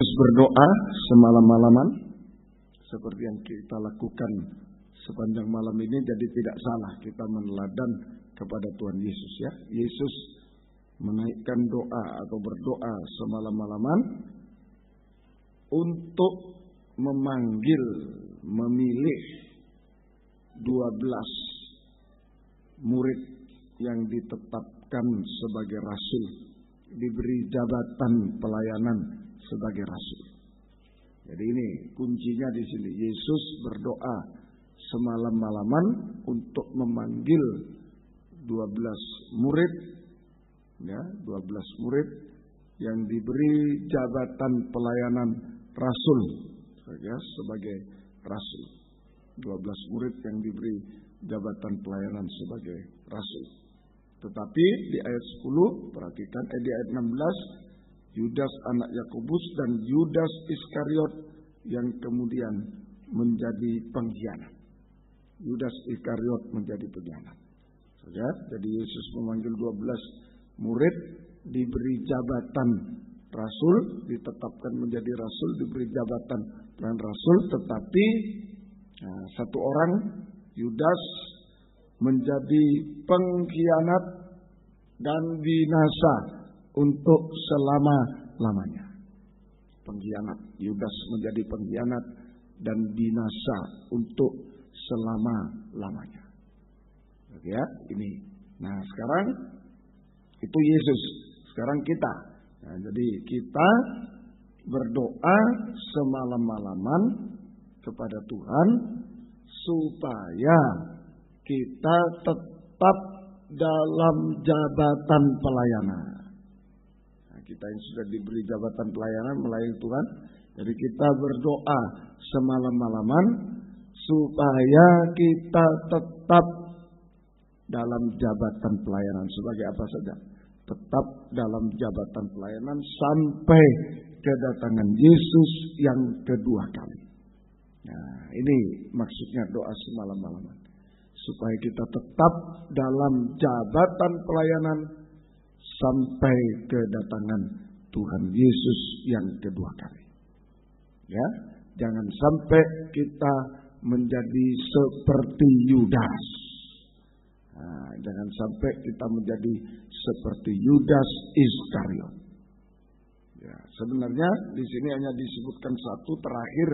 Berdoa semalam-malaman seperti yang kita lakukan sepanjang malam ini, jadi tidak salah kita meneladan kepada Tuhan Yesus ya. Yesus menaikkan doa atau berdoa semalam-malaman untuk memilih 12 murid yang ditetapkan sebagai rasul, diberi jabatan pelayanan sebagai rasul. Jadi ini kuncinya di sini. Yesus berdoa semalam-malaman untuk memanggil 12 murid, ya, 12 murid yang diberi jabatan pelayanan rasul, ya, sebagai rasul. 12 murid yang diberi jabatan pelayanan sebagai rasul. Tetapi di ayat 10, perhatikan di ayat 16, Yudas anak Yakobus dan Yudas Iskariot yang kemudian menjadi pengkhianat. Yudas Iskariot menjadi pengkhianat. Jadi Yesus memanggil 12 murid, diberi jabatan rasul, ditetapkan menjadi rasul, diberi jabatan pelayan rasul, tetapi satu orang, Yudas, menjadi pengkhianat dan binasa untuk selama-lamanya. Pengkhianat, Yudas menjadi pengkhianat dan binasa untuk selama-lamanya. Ya, ini. Nah, sekarang itu Yesus, sekarang kita. Nah, jadi kita berdoa semalam-malaman kepada Tuhan supaya kita tetap dalam jabatan pelayanan. Kita yang sudah diberi jabatan pelayanan melayani Tuhan, jadi kita berdoa semalam-malaman supaya kita tetap dalam jabatan pelayanan. Sebagai apa saja? Tetap dalam jabatan pelayanan sampai kedatangan Yesus yang kedua kali. Nah, ini maksudnya doa semalam-malaman. Supaya kita tetap dalam jabatan pelayanan sampai kedatangan Tuhan Yesus yang kedua kali. Ya, jangan sampai kita menjadi seperti Yudas. Nah, jangan sampai kita menjadi seperti Yudas Iskariot. Ya, sebenarnya di sini hanya disebutkan satu terakhir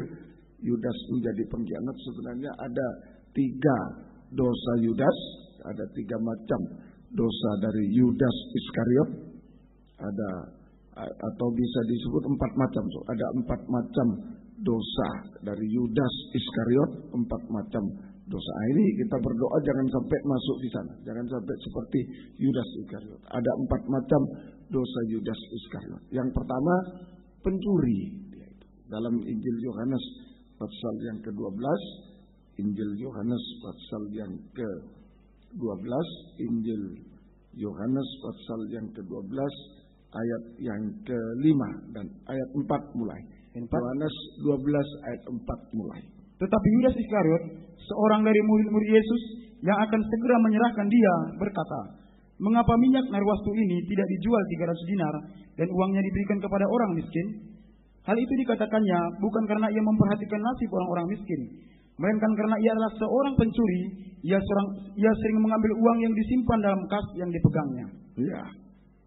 Yudas menjadi pengkhianat. Sebenarnya ada 3 dosa Yudas, ada 3 macam dosa dari Yudas Iskariot, ada atau bisa disebut 4 macam. Ada 4 macam dosa dari Yudas Iskariot, 4 macam dosa. Ini kita berdoa jangan sampai masuk di sana, jangan sampai seperti Yudas Iskariot. Ada 4 macam dosa Yudas Iskariot. Yang pertama, pencuri. Dalam Injil Yohanes pasal yang ke-12, Injil Yohanes pasal yang ke-12, Injil Yohanes pasal yang ke-12 ayat yang ke-5 dan ayat 4 mulai. Yohanes 12 ayat 4 mulai. Tetapi Yudas Iskariot, seorang dari murid-murid Yesus yang akan segera menyerahkan dia, berkata, "Mengapa minyak narwastu ini tidak dijual 300 dinar dan uangnya diberikan kepada orang miskin?" Hal itu dikatakannya bukan karena ia memperhatikan nasib orang-orang miskin, melainkan karena ia adalah seorang pencuri. Ia sering mengambil uang yang disimpan dalam kas yang dipegangnya. Ya,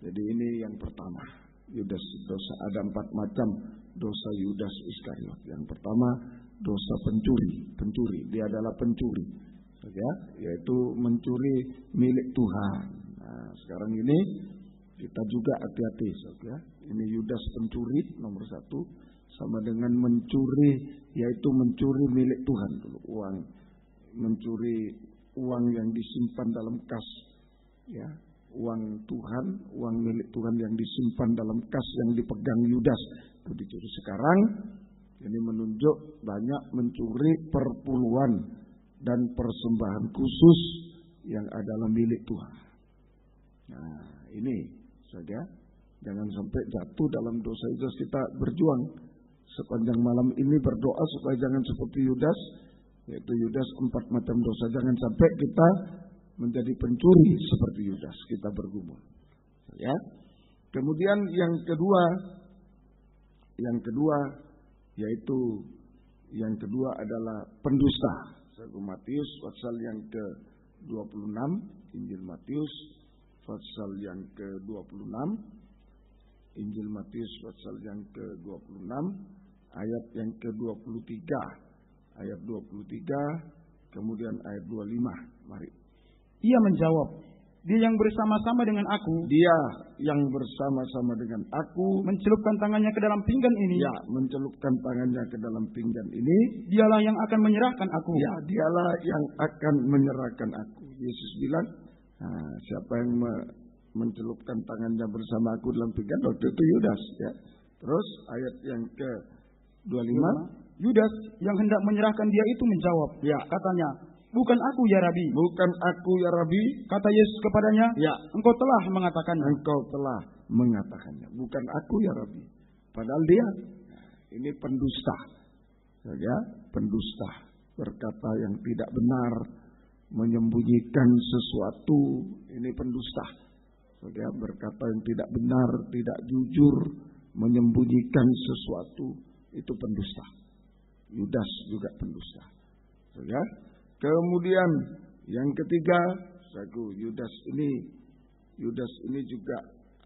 jadi ini yang pertama. Yudas dosa, ada 4 macam dosa Yudas Iskariot. Yang pertama, dosa pencuri. Dia adalah pencuri, ya, yaitu mencuri milik Tuhan. Nah, sekarang ini kita juga hati-hati, ya. Ini Yudas pencuri nomor 1, sama dengan mencuri, yaitu mencuri milik Tuhan dulu, uang, mencuri uang yang disimpan dalam kas, ya, uang Tuhan, uang milik Tuhan yang disimpan dalam kas yang dipegang Yudas itu dicuri. Sekarang ini menunjuk banyak mencuri perpuluhan dan persembahan khusus yang adalah milik Tuhan. Nah, ini saja, jangan sampai jatuh dalam dosa itu. Kita berjuang sepanjang malam ini berdoa supaya jangan seperti Yudas, yaitu Yudas 4 macam dosa. Jangan sampai kita menjadi pencuri seperti Yudas, kita bergumul. Ya. Kemudian yang kedua, yang kedua yaitu yang kedua adalah pendusta. Matius pasal yang ke-26, Injil Matius pasal yang ke-26, Injil Matius pasal yang ke-26, ayat yang ke-23, ayat 23, kemudian ayat 25. Mari. Ia menjawab, dia yang bersama-sama dengan aku, dia yang bersama-sama dengan aku, mencelupkan tangannya ke dalam pinggan ini, ya, mencelupkan tangannya ke dalam pinggan ini, dialah yang akan menyerahkan aku. Ya, dialah yang akan menyerahkan aku. Yesus bilang, siapa yang mencelupkan tangannya bersama aku dalam pinggan, waktu itu Yudas. Ya. Terus ayat yang ke-25, Yudas yang hendak menyerahkan dia itu menjawab, ya, katanya, bukan aku ya Rabi. Bukan aku ya Rabi. Kata Yesus kepadanya, ya, engkau telah mengatakannya. Engkau telah mengatakannya. Bukan aku ya Rabi. Padahal dia, ini pendusta. Ya, pendusta. Berkata yang tidak benar. Menyembunyikan sesuatu. Ini pendusta. Ya, berkata yang tidak benar, tidak jujur. Menyembunyikan sesuatu. Itu pendusta. Yudas juga pendusta. Ya. Kemudian yang ketiga, Yudas ini juga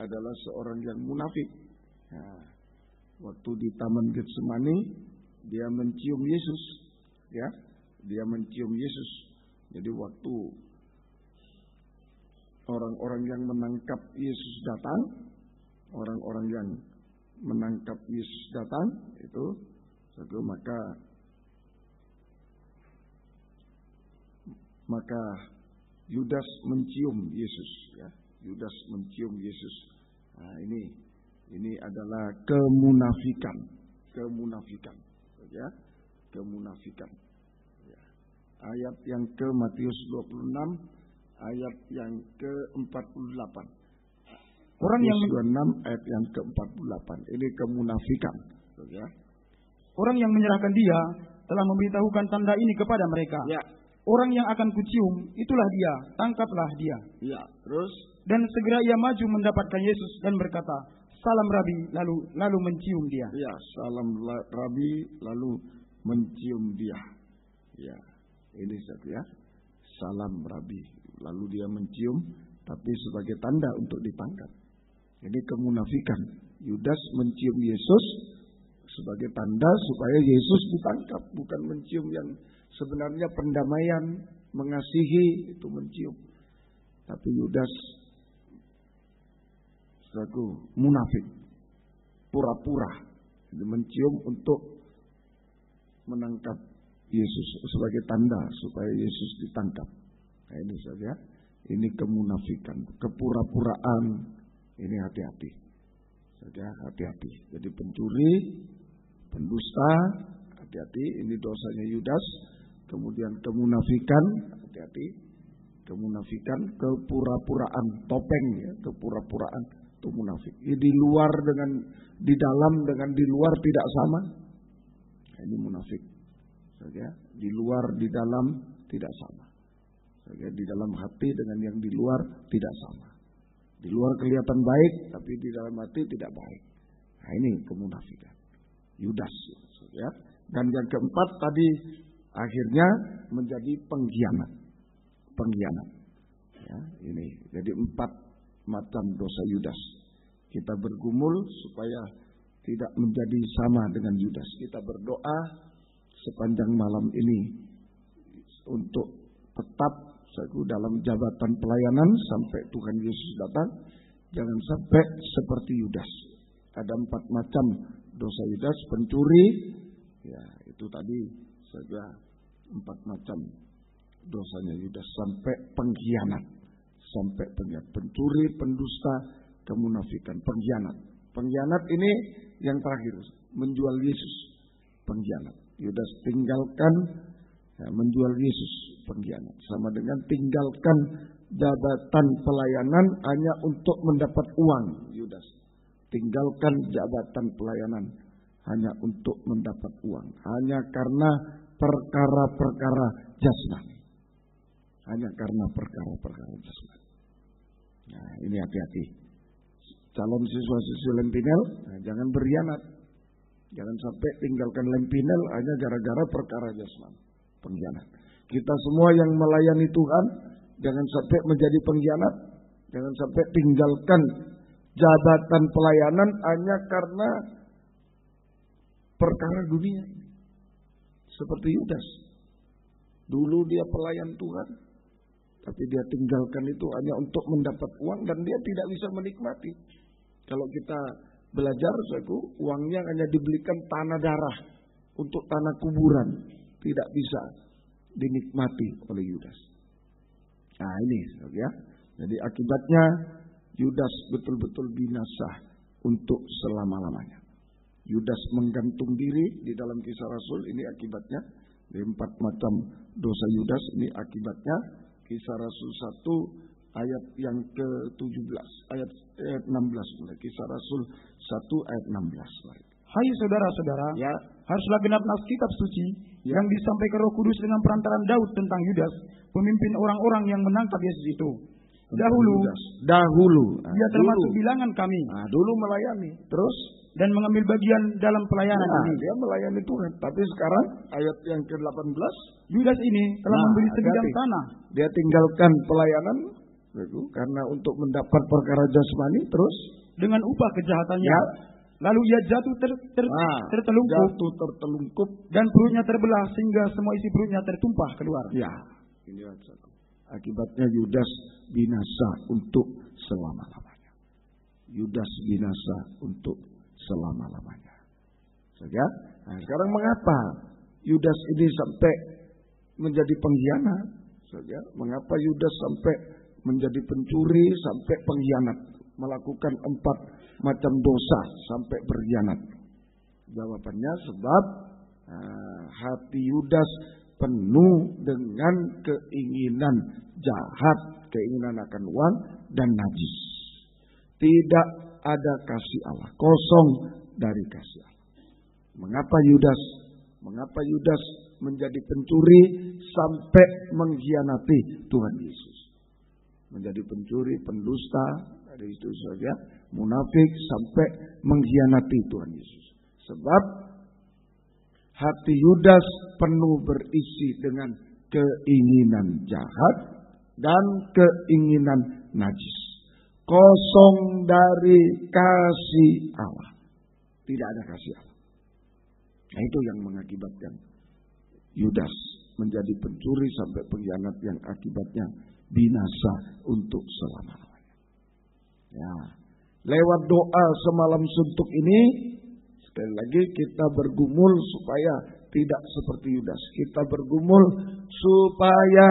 adalah seorang yang munafik. Nah, waktu di Taman Getsemani dia mencium Yesus, ya, dia mencium Yesus. Jadi waktu orang-orang yang menangkap Yesus datang, orang-orang yang menangkap Yesus datang itu, maka Yudas mencium Yesus, ya. Yudas mencium Yesus. Nah, ini adalah kemunafikan, ya, kemunafikan. Ya. Ayat yang ke Matius 26, ayat yang ke-48. Orang yang 26 ayat yang ke-48. Ini kemunafikan, ya. Orang yang menyerahkan dia telah memberitahukan tanda ini kepada mereka. Ya. Orang yang akan kucium, itulah dia, tangkaplah dia. Ya, terus? Dan segera ia maju mendapatkan Yesus dan berkata, salam Rabi, lalu mencium dia. Ya, salam Rabi, lalu mencium dia. Ya, ini satu ya. Salam Rabi, lalu dia mencium, tapi sebagai tanda untuk ditangkap. Ini kemunafikan. Yudas mencium Yesus sebagai tanda supaya Yesus ditangkap, bukan mencium yang sebenarnya pendamaian, mengasihi, itu mencium. Tapi Yudas munafik, pura-pura, mencium untuk menangkap Yesus sebagai tanda supaya Yesus ditangkap. Nah, ini saja, ini kemunafikan, kepura-puraan. Ini hati-hati, saja hati-hati. Jadi pencuri, pendusta, hati-hati. Ini dosanya Yudas. Kemudian kemunafikan, hati-hati. Kemunafikan, kepura-puraan, topeng ya, kepura-puraan itu munafik. Di luar dengan di dalam dengan di luar tidak sama. Ini munafik. Ya, di luar di dalam tidak sama. Ya, di dalam hati dengan yang di luar tidak sama. Di luar kelihatan baik, tapi di dalam hati tidak baik. Nah, ini kemunafikan. Yudas. Ya. Dan yang keempat tadi akhirnya menjadi pengkhianat. Pengkhianat. Ya, ini jadi 4 macam dosa Yudas. Kita bergumul supaya tidak menjadi sama dengan Yudas. Kita berdoa sepanjang malam ini untuk tetap dalam jabatan pelayanan sampai Tuhan Yesus datang. Jangan sampai seperti Yudas. Ada 4 macam dosa Yudas: pencuri, ya itu tadi saja 4 macam dosanya Yudas, sampai pengkhianat, pencuri, pendusta, kemunafikan, pengkhianat. Pengkhianat ini yang terakhir, menjual Yesus, pengkhianat. Yudas tinggalkan, ya, menjual Yesus, pengkhianat. Sama dengan tinggalkan jabatan pelayanan hanya untuk mendapat uang. Yudas tinggalkan jabatan pelayanan hanya untuk mendapat uang, hanya karena perkara-perkara jasmani. Hanya karena perkara-perkara jasmani. Nah, ini hati-hati. Calon siswa-siswi Lentinel, nah, jangan berkhianat. Jangan sampai tinggalkan lempinel hanya gara-gara perkara jasmani, pengkhianat. Kita semua yang melayani Tuhan, jangan sampai menjadi pengkhianat. Jangan sampai tinggalkan jabatan pelayanan hanya karena perkara dunia ini. Seperti Yudas. Dulu dia pelayan Tuhan, tapi dia tinggalkan itu hanya untuk mendapat uang dan dia tidak bisa menikmati. Kalau kita belajar, uangnya hanya dibelikan tanah darah untuk tanah kuburan, tidak bisa dinikmati oleh Yudas. Nah ini, ya. Jadi akibatnya Yudas betul-betul binasa untuk selama-lamanya. Yudas menggantung diri di dalam Kisah Rasul, ini akibatnya. Di 4 macam dosa Yudas, ini akibatnya. Kisah Rasul 1 ayat yang ke-17, ayat 16 mulai. Kisah Rasul 1 ayat 16. Hai saudara-saudara, ya, haruslah genap nas kitab suci yang disampaikan Roh Kudus dengan perantaran Daud tentang Yudas, pemimpin orang-orang yang menangkap Yesus itu. Dahulu dia termasuk bilangan kami. Nah, dulu melayani, terus dan mengambil bagian dalam pelayanan ini. Dia melayani Tuhan. Tapi sekarang ayat yang ke-18, Yudas ini telah membeli sebidang tanah. Dia tinggalkan pelayanan karena untuk mendapat perkara jasmani, terus dengan upah kejahatannya. Lalu ia jatuh tertelungkup dan perutnya terbelah sehingga semua isi perutnya tertumpah keluar. Ya, ini akibatnya Yudas binasa untuk selama-lamanya. Yudas binasa untuk selama-lamanya. Saja. Nah, sekarang mengapa Yudas ini sampai menjadi pengkhianat? Saja. Mengapa Yudas sampai menjadi pencuri, sampai pengkhianat, melakukan 4 macam dosa sampai berkhianat? Jawabannya sebab hati Yudas penuh dengan keinginan jahat, keinginan akan uang dan najis. Tidak ada kasih Allah, kosong dari kasih Allah. Mengapa Yudas menjadi pencuri sampai mengkhianati Tuhan Yesus? Menjadi pencuri, pendusta, dari itu saja, munafik sampai mengkhianati Tuhan Yesus. Sebab hati Yudas penuh berisi dengan keinginan jahat dan keinginan najis. Kosong dari kasih Allah. Tidak ada kasih Allah. Nah, itu yang mengakibatkan Yudas menjadi pencuri sampai pengkhianat yang akibatnya binasa untuk selama-lamanya. Ya, lewat doa semalam suntuk ini, sekali lagi kita bergumul supaya tidak seperti Yudas. Kita bergumul supaya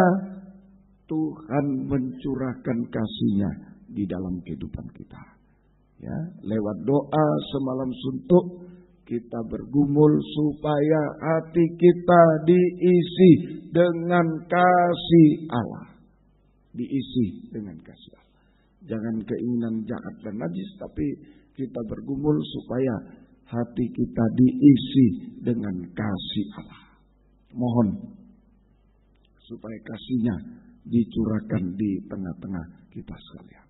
Tuhan mencurahkan kasih-Nya di dalam kehidupan kita. Ya, lewat doa semalam suntuk kita bergumul supaya hati kita diisi dengan kasih Allah. Diisi dengan kasih Allah. Jangan keinginan jahat dan najis, tapi kita bergumul supaya hati kita diisi dengan kasih Allah. Mohon supaya kasih-Nya dicurahkan di tengah-tengah kita sekalian.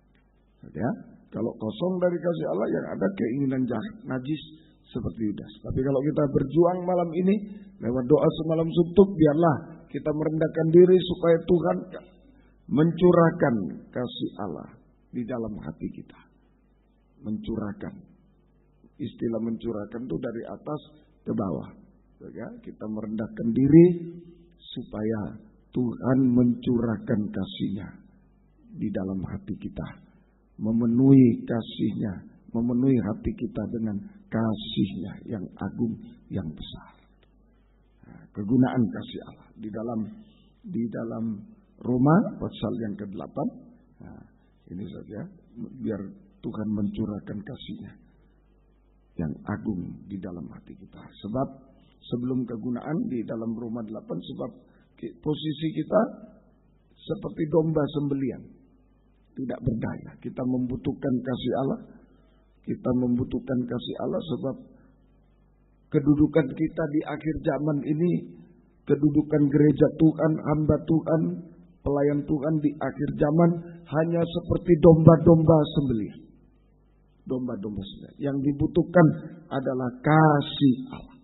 Ya, kalau kosong dari kasih Allah yang ada keinginan jahat, najis seperti Yudas. Tapi kalau kita berjuang malam ini lewat doa semalam suntuk, biarlah kita merendahkan diri supaya Tuhan mencurahkan kasih Allah di dalam hati kita. Mencurahkan. Istilah mencurahkan itu dari atas ke bawah. Ya, kita merendahkan diri supaya Tuhan mencurahkan kasih-Nya di dalam hati kita. Memenuhi kasih-Nya, memenuhi hati kita dengan kasih-Nya yang agung, yang besar. Nah, kegunaan kasih Allah di dalam Roma pasal yang ke-8. Nah, ini saja, biar Tuhan mencurahkan kasih-Nya yang agung di dalam hati kita. Sebab sebelum kegunaan di dalam Roma 8, sebab posisi kita seperti domba sembelian, tidak berdaya. Kita membutuhkan kasih Allah. Kita membutuhkan kasih Allah sebab kedudukan kita di akhir zaman ini, kedudukan gereja Tuhan, hamba Tuhan, pelayan Tuhan di akhir zaman hanya seperti domba-domba sembelian. domba-domba sembelihan. Yang dibutuhkan adalah kasih Allah.